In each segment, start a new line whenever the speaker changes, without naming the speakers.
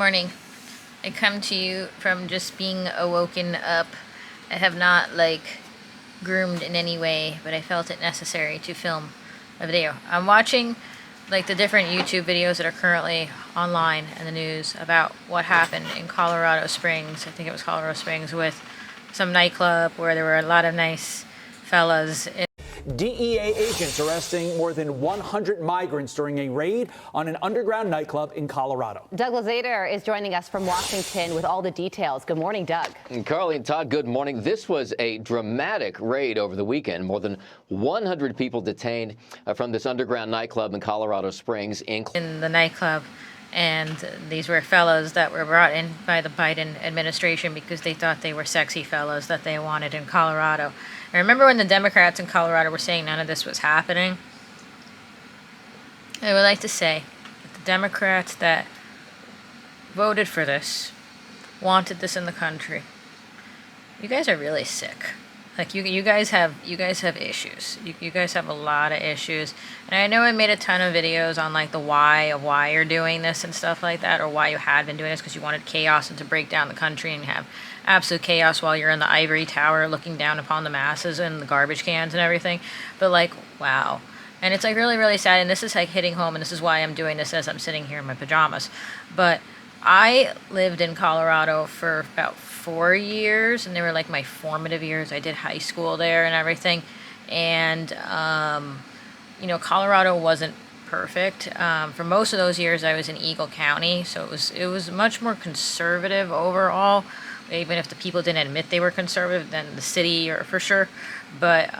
morning. I come to you from just being awoken up. I have not, groomed in any way, but I felt it necessary to film a video. I'm watching, the different YouTube videos that are currently online in the news about what happened in Colorado Springs. I think it was Colorado Springs, with some nightclub where there were a lot of nice fellas.
DEA agents arresting more than 100 migrants during a raid on an underground nightclub in Colorado.
Doug Lazader is joining us from Washington with all the details. Good morning, Doug.
And Carly and Todd, good morning. This was a dramatic raid over the weekend. More than 100 people detained from this underground nightclub in Colorado Springs. In
the nightclub, and these were fellows that were brought in by the Biden administration because they thought they were sexy fellows that they wanted in Colorado. I remember when the Democrats in Colorado were saying none of this was happening. I would like to say that the Democrats that voted for this, wanted this in the country, you guys are really sick. You guys have issues. You guys have a lot of issues. And I know I made a ton of videos on the why of why you're doing this and stuff like that, or why you had been doing this, because you wanted chaos and to break down the country and have absolute chaos while you're in the ivory tower looking down upon the masses and the garbage cans and everything. But wow. And it's really, really sad, and this is hitting home, and this is why I'm doing this as I'm sitting here in my pajamas. But I lived in Colorado for about 4 years, and they were my formative years. I did high school there and everything. And, Colorado wasn't perfect. For most of those years, I was in Eagle County, so it was much more conservative overall, even if the people didn't admit they were conservative than the city, or for sure. But,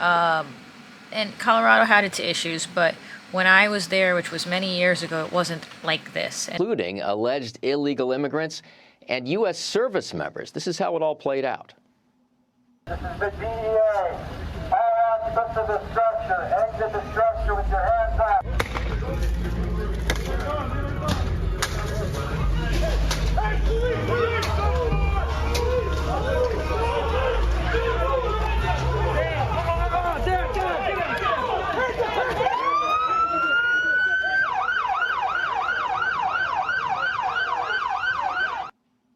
and Colorado had its issues, but when I was there, which was many years ago, it wasn't like this.
Including alleged illegal immigrants and U.S. service members. This is how it all played out.
This is the DEA. All occupants of the structure, exit the structure with your hands up.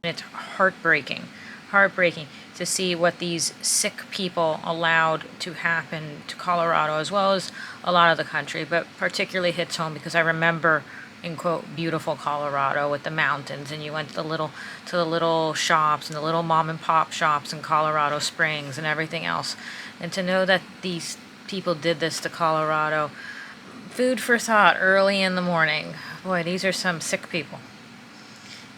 It's heartbreaking to see what these sick people allowed to happen to Colorado, as well as a lot of the country, but particularly hits home because I remember, in quote, beautiful Colorado with the mountains, and you went to the little shops and the little mom and pop shops in Colorado Springs and everything else. And to know that these people did this to Colorado, food for thought early in the morning. Boy, these are some sick people.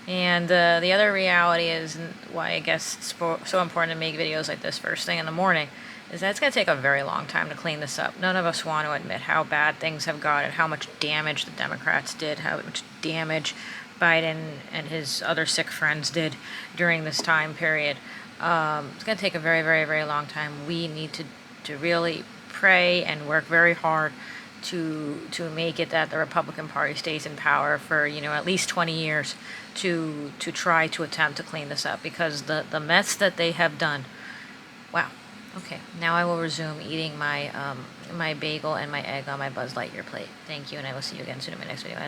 And the other reality is, and why I guess it's so important to make videos like this first thing in the morning, is that it's going to take a very long time to clean this up. None of us want to admit how bad things have gotten, how much damage the Democrats did, how much damage Biden and his other sick friends did during this time period. It's going to take a very, very, very long time. We need to really pray and work very hard to make it that the Republican Party stays in power for at least 20 years to try to attempt to clean this up, because the mess that they have done. Wow. Okay, now I will resume eating my my bagel and my egg on my Buzz Lightyear plate. Thank you, and I will see you again soon in my next video.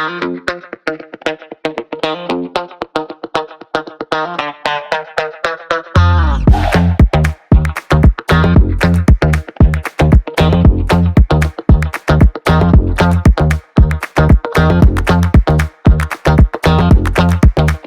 Bye.